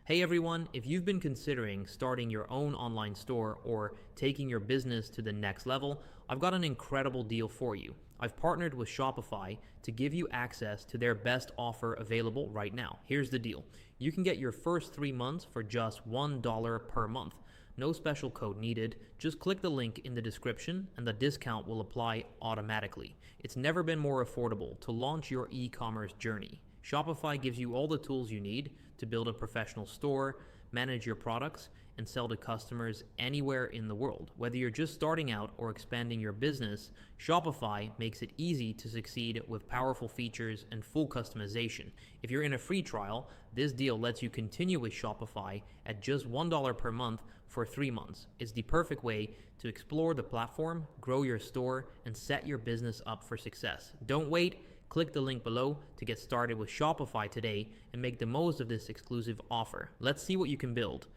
Hey everyone, if you've been considering starting your own online store or taking your business to the next level, I've got an incredible deal for you. I've partnered with Shopify to give you access to their best offer available right now. Here's the deal. You can get your first 3 months for just $1 per month. No special code needed. Just click the link in the description and the discount will apply automatically. It's never been more affordable to launch your e-commerce journey. Shopify gives you all the tools you need to build a professional store, manage your products, and sell to customers anywhere in the world. Whether you're just starting out or expanding your business, Shopify makes it easy to succeed with powerful features and full customization. If you're in a free trial, this deal lets you continue with Shopify at just $1 per month for 3 months. It's the perfect way to explore the platform, grow your store, and set your business up for success. Don't wait. Click the link below to get started with Shopify today and make the most of this exclusive offer. Let's see what you can build.